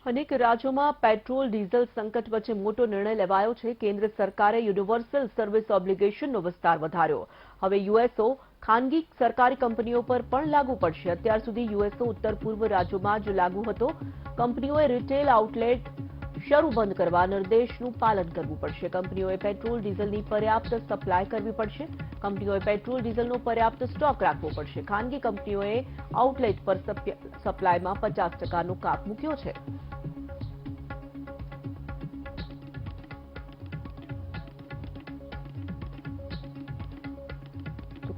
અનેક રાજ્યોમાં petrol diesel સંકટ વચ્ચે મોટો નિર્ણય લેવાયો છે। કેન્દ્ર સરકારે યુનિવર્સલ સર્વિસ ઓબ્લિગેશનનો વિસ્તાર વધાર્યો। હવે યુએસઓ ખાનગી સરકારી કંપનીઓ પર પણ લાગુ પડશે। અત્યાર સુધી યુએસઓ ઉત્તર પૂર્વ રાજ્યોમાં જ લાગુ હતો। કંપનીઓએ રિટેલ આઉટલેટ શરૂ બંધ કરવા નિર્દેશનું પાલન કરવું પડશે। કંપનીઓએ પેટ્રોલ ડીઝલની પર્યાપ્ત સપ્લાય કરવી પડશે। કંપનીઓએ પેટ્રોલ ડીઝલનો પર્યાપ્ત સ્ટોક રાખવો પડશે। ખાનગી કંપનીઓએ આઉટલેટ પર સપ્લાયમાં 50%નો કાપ મૂક્યો છે।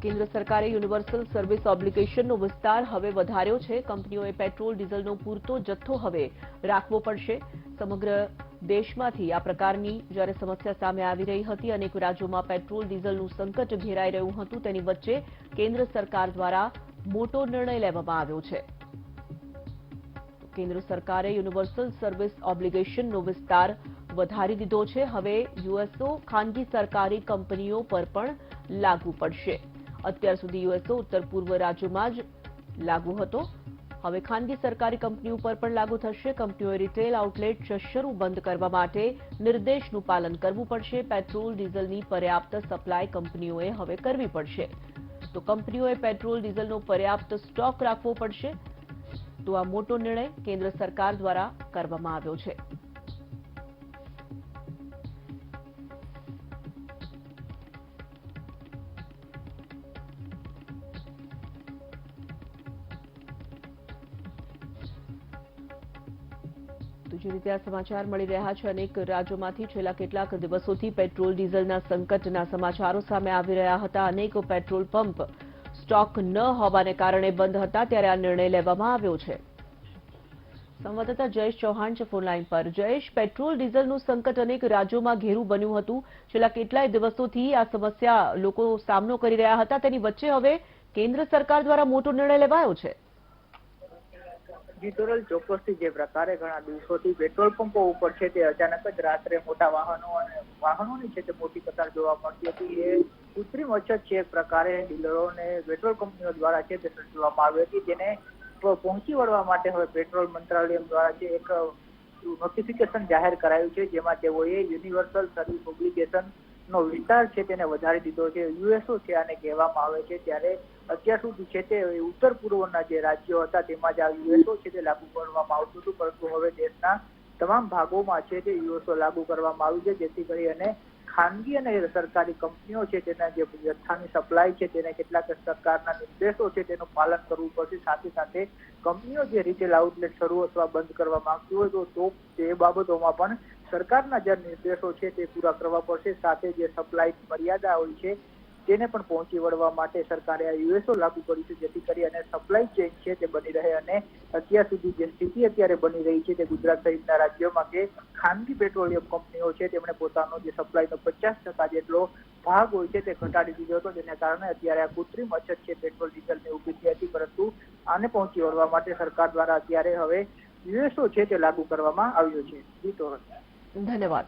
કેન્દ્ર સરકારે યુનિવર્સલ સર્વિસ ઓબ્લિગેશનનો વિસ્તાર હવે વધાર્યો છે। કંપનીઓએ પેટ્રોલ ડીઝલનો પૂરતો જથ્થો હવે રાખવો પડશે। સમગ્ર દેશમાંથી આ પ્રકારની જ્યારે સમસ્યા સામે આવી રહી હતી, અનેક રાજ્યોમાં પેટ્રોલ ડીઝલનું સંકટ ઘેરાઈ રહ્યું હતું, તેની વચ્ચે કેન્દ્ર સરકાર દ્વારા મોટો નિર્ણય લેવામાં આવ્યો છે। કેન્દ્ર સરકારે યુનિવર્સલ સર્વિસ ઓબ્લિગેશનનો વિસ્તાર વધારી દીધો છે। હવે યુએસઓ ખાનગી સરકારી કંપનીઓ પર પણ લાગુ પડશે। અત્યાર સુધી યુએસઓ ઉત્તર પૂર્વ રાજ્યોમાં જ લાગુ હતો। હવે ખાનગી સરકારી કંપનીઓ પર પણ લાગુ થશે। કંપનીઓએ રિટેલ આઉટલેટ શરૂ બંધ કરવા માટે નિર્દેશનું પાલન કરવું પડશે। પેટ્રોલ ડીઝલની પર્યાપ્ત સપ્લાય કંપનીઓએ હવે કરવી પડશે। તો કંપનીઓએ પેટ્રોલ ડીઝલનો પર્યાપ્ત સ્ટોક રાખવો પડશે। તો આ મોટો નિર્ણય કેન્દ્ર સરકાર દ્વારા કરવામાં આવ્યો છે। જે રીતે આ સમાચાર મળી રહ્યા છે, અનેક રાજ્યોમાંથી છેલ્લા કેટલાક દિવસોથી પેટ્રોલ ડીઝલના સંકટના સમાચારો સામે આવી રહ્યા હતા। અનેક પેટ્રોલ પંપ સ્ટોક ન હોવાને કારણે બંધ હતા, ત્યારે આ નિર્ણય લેવામાં આવ્યો છે। સંવાદદાતા જયેશ ચૌહાણ છે ફોનલાઈન પર। જયેશ, પેટ્રોલ ડીઝલનું સંકટ અનેક રાજ્યોમાં ઘેરું બન્યું હતું। છેલ્લા કેટલાય દિવસોથી આ સમસ્યા લોકો સામનો કરી રહ્યા હતા, તેની વચ્ચે હવે કેન્દ્ર સરકાર દ્વારા મોટો નિર્ણય લેવાયો છે। જી તોરલ, ચોક્કસથી જે પ્રકારે ઘણા દિવસોથી પેટ્રોલ પંપો ઉપર છે તે અચાનક જ રાત્રે મોટા વાહનોની છે તે મોટી કતાર જોવા મળતી હતી। એ કૃત્રિમ અછત છે એક પ્રકારે ડીલરોને પેટ્રોલ કંપનીઓ દ્વારા છે તે સર્જવામાં આવી હતી, જેને પહોંચી વળવા માટે હવે પેટ્રોલ મંત્રાલય દ્વારા છે એક નોટિફિકેશન જાહેર કરાયું છે, જેમાં તેઓએ યુનિવર્સલ સર્વિસ ઓબ્લિગેશન નો વિસ્તાર છે તેને વધારી દીધો છે। યુએસઓ છે આને કહેવામાં આવે છે। ત્યારે અત્યાર સુધી છે તે ઉત્તર પૂર્વના જે રાજ્યો હતા તેમાં જ આ યુએસઓ છે તે લાગુ કરવામાં આવતું હતું, પરંતુ હવે દેશના તમામ ભાગોમાં છે તે યુએસઓ લાગુ કરવામાં આવ્યું છે, જેથી કરી અને ખાનગી અને સરકારી કંપનીઓ છે તેના જે જથ્થાની સપ્લાય છે તેને કેટલાક સરકારના નિર્દેશો છે તેનું પાલન કરવું પડશે। સાથે સાથે કંપનીઓ જે રિટેલ આઉટલેટ શરૂ અથવા બંધ કરવા માંગતી હોય તો તે બાબતોમાં પણ સરકારના જે નિર્દેશો છે તે પૂરા કરવા પડશે। સાથે જે સપ્લાયની મર્યાદા હોય છે તેને પણ પહોંચી વળવા માટે સરકારે આ યુએસઓ લાગુ કર્યું છે, જેથી કરી અને સપ્લાય ચેઇન છે તે બની રહે। અને અત્યાર સુધી જે સ્થિતિ અત્યારે બની રહી છે તે ગુજરાત સહિતના રાજ્યોમાં કે ખાનગી પેટ્રોલિયમ કંપનીઓ છે તેમણે પોતાનો જે સપ્લાયનો 50% જેટલો ભાગ હોય છે તે ઘટાડી દીધો હતો, જેને કારણે અત્યારે આ કૃત્રિમ અછત છે પેટ્રોલ ડીઝલની ઊભી થઈ હતી, પરંતુ આને પહોંચી વળવા માટે સરકાર દ્વારા અત્યારે હવે યુએસઓ છે તે લાગુ કરવામાં આવ્યો છે। ધન્યવાદ।